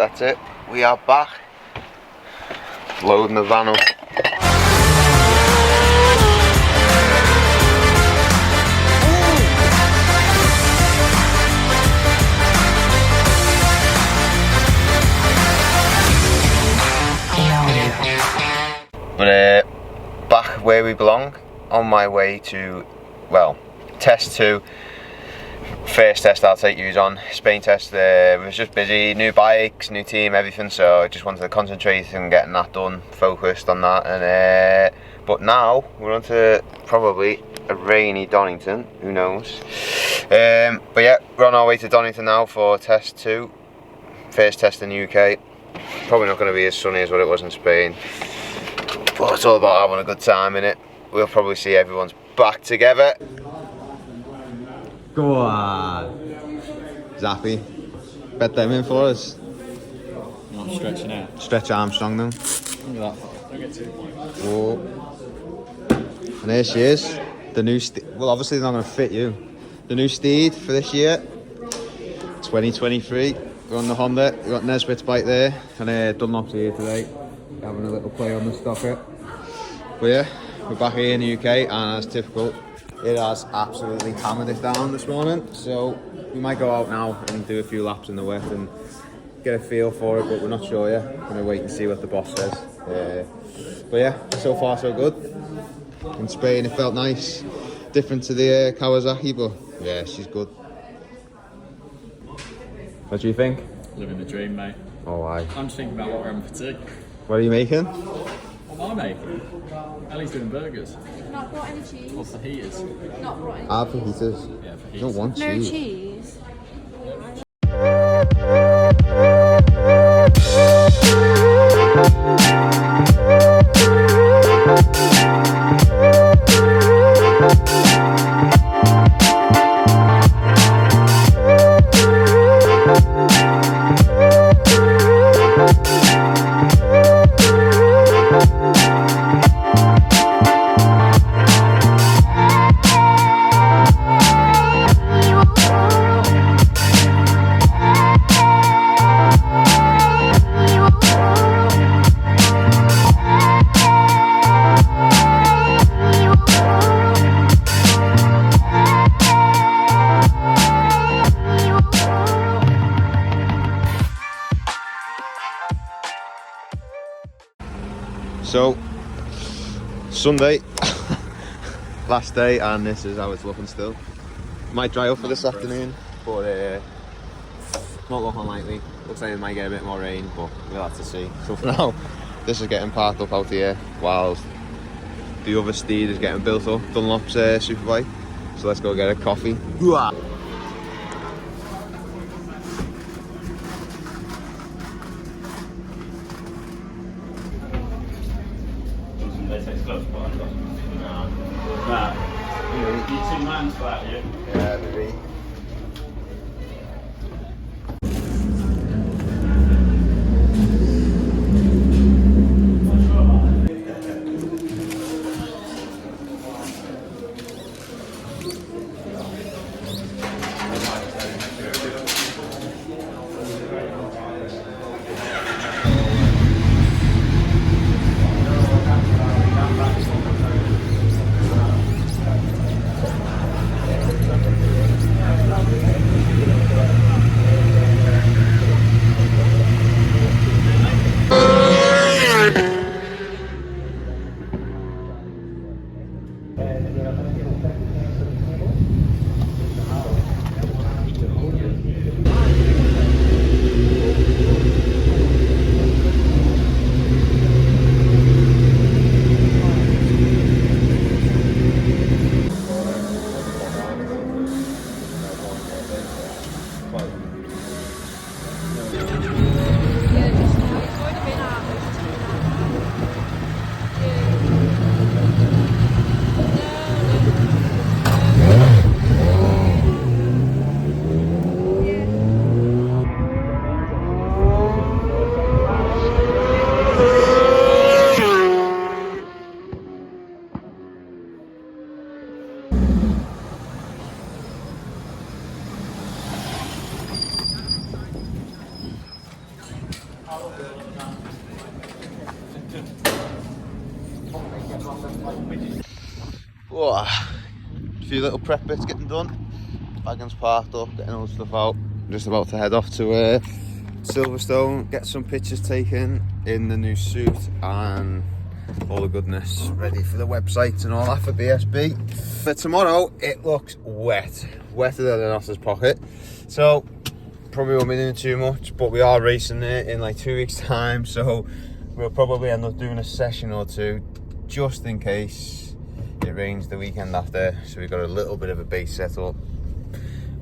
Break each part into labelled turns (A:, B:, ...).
A: that's it. We are back. Loading the van up. But back where we belong, on my way to, well, test 2. First test I'll take you on. Spain test, was just busy, new bikes, new team, everything, so I just wanted to concentrate on getting that done, focused on that. And but now we're on to probably a rainy Donington, who knows. But yeah, we're on our way to Donington now for test 2, first test in the UK. Probably not going to be as sunny as what it was in Spain, but it's all about having a good time in it. We'll probably see everyone's back together. Go on, Zappy. Bet them in for us.
B: I'm stretching out.
A: Stretch Armstrong them.
B: Look at that. Don't get 2 points.
A: Whoa. And there she is. The new well, obviously they're not going to fit you. The new steed for this year, 2023. We're on the Honda. We've got Nesbitt's bike there, and Dunlop's here today, having a little play on the stocker. But yeah, we're back here in the UK, and as typical, it has absolutely hammered it down this morning. So we might go out now and do a few laps in the wet and get a feel for it, but we're not sure yet. We're gonna wait and see what the boss says. But yeah, so far so good. In Spain it felt nice, different to the Kawasaki, but yeah, she's good. What do you think?
B: Living the dream, mate.
A: Oh, why?
B: I'm just thinking about what we're having for tea.
A: What are you making?
B: What am I making? Ellie's doing burgers.
C: Not brought any cheese.
B: What's the heaters?
C: Not brought any.
A: Ah, fajitas.
B: Yeah, for
A: You don't want
C: No
A: cheese.
C: cheese.
A: So, Sunday, last day, and this is how it's looking still. Might dry up for this afternoon, but not looking likely. Looks like it might get a bit more rain, but we'll have to see. So for now, this is getting parked up out here, while the other steed is getting built up, Dunlop's Superbike. So let's go get a coffee. Hooah!
B: You 2 man's flat, you?
A: Yeah, maybe. Whoa. A few little prep bits getting done. Wagons parked up, getting all the stuff out. I'm just about to head off to Silverstone, get some pictures taken in the new suit and all the goodness ready for the website and all that for BSB. For tomorrow, it looks wet, wetter than an osse's pocket. So probably won't be doing too much, but we are racing it in like 2 weeks' time, so we'll probably end up doing a session or two just in case it rains the weekend after. So we've got a little bit of a base set up,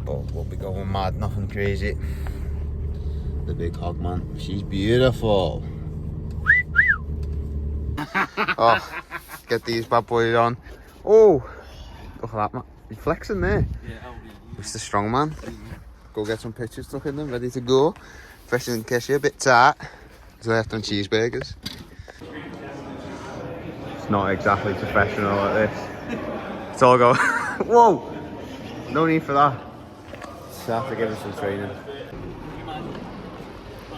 A: but we'll be going mad, nothing crazy. The big hog man, she's beautiful. Oh, get these bad boys on. Oh, look at that, man. He's flexing there. Yeah, Mr. Strongman. Go get some pictures stuck in them, ready to go. Fresh in Kessie, a bit tight. He's left on cheeseburgers. It's not exactly professional like this. It's all go. Whoa! No need for that. Just have to give us some training.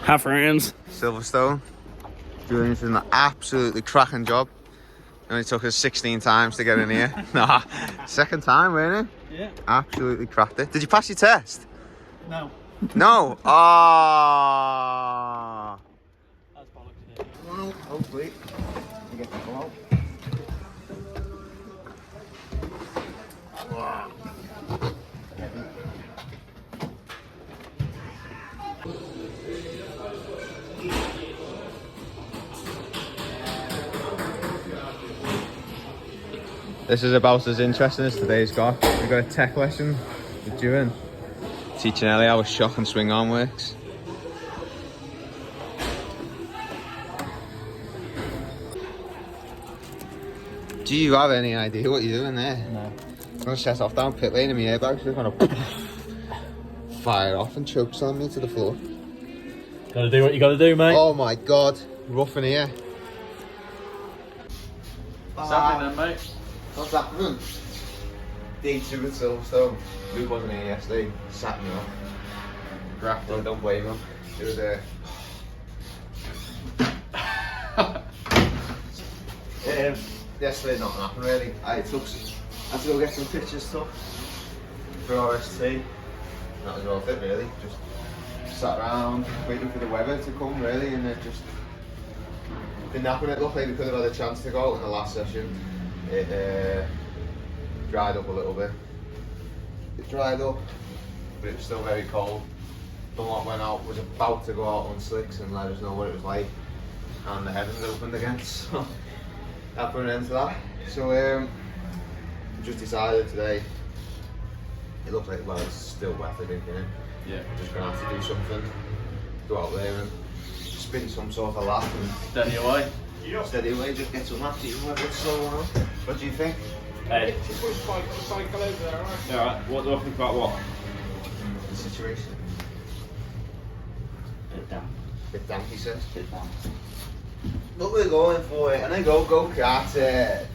B: Half rounds.
A: Silverstone. Doing this in an absolutely cracking job. It only took us 16 times to get in here. Nah, second time, weren't it?
B: Yeah.
A: Absolutely cracked it. Did you pass your test?
B: No.
A: No? Ah.
B: That's bollocks today.
A: Well, hopefully you get to go out. Wow. This is about as interesting as today's got. We've got a tech lesson with Julian, teaching Ellie how a shock and swing arm works. Do you have any idea what you're doing there?
B: No.
A: I'm going to set off down pit lane in my airbags. We're going to fire off and choke slam me to the floor.
B: Gotta do what you gotta do, mate.
A: Oh my god, rough in here.
B: What's happening then, mate?
A: What's happening? Day 2 at Silverstone. Luke wasn't here yesterday, sat me off. Graft on, don't blame him. It was yesterday nothing happened really. I had to go get some pictures stuff for RST. That was all it really. Just sat around waiting for the weather to come really, and it just didn't happen. It looked like we could have had a chance to go out in the last session. It dried up a little bit. It dried up, but it was still very cold. Dunlop went out, was about to go out on slicks and let us know what it was like, and the heavens opened again, so that put an end to that. So just decided today, it looks like, well, it's still wet, I think, innit?
B: Yeah.
A: I'm just going to have to do something, go out there and spin some sort of lap and
B: Steady away.
A: steady away, just get some laps, even when it's slow on. What do you think?
B: Hey.
D: Cycle over there, alright?
B: Alright, what do I think about what?
A: The situation.
B: Bit damp.
A: Bit damp, he says.
B: Bit damp.
A: But we're going for it, and then go kart it.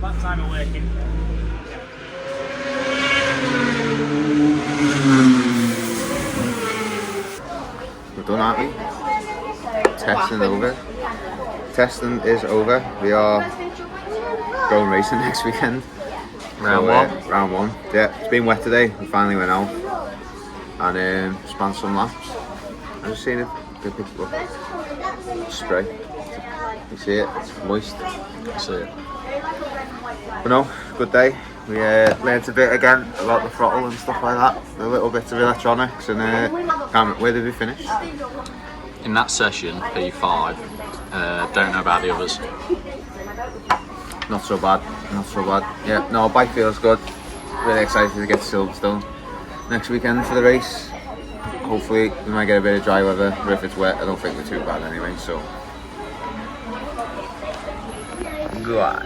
B: That time of working.
A: We're done, aren't we? Testing over. Testing is over. We are going racing next weekend.
B: Round one.
A: Round one. Yeah, it's been wet today. We finally went out and spun some laps. I just seen it. Good picture. Spray. You see it? It's moist.
B: I see it.
A: But no, good day. We learnt a bit again about the throttle and stuff like that. A little bit of electronics and where did we finish?
B: In that session, P5, don't know about the others.
A: Not so bad, not so bad. Yeah, no, bike feels good. really excited to get to Silverstone next weekend for the race. Hopefully we might get a bit of dry weather, but if it's wet I don't think we're too bad anyway, so. Go on.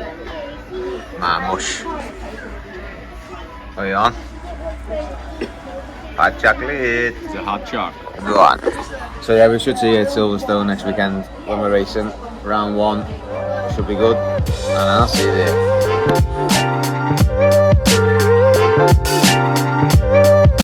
A: Mush. Are you on? Hot chocolate.
B: It's a hot choc.
A: Go on. So yeah, we should see you at Silverstone next weekend when we're racing. Round 1 should be good, and I'll see you there.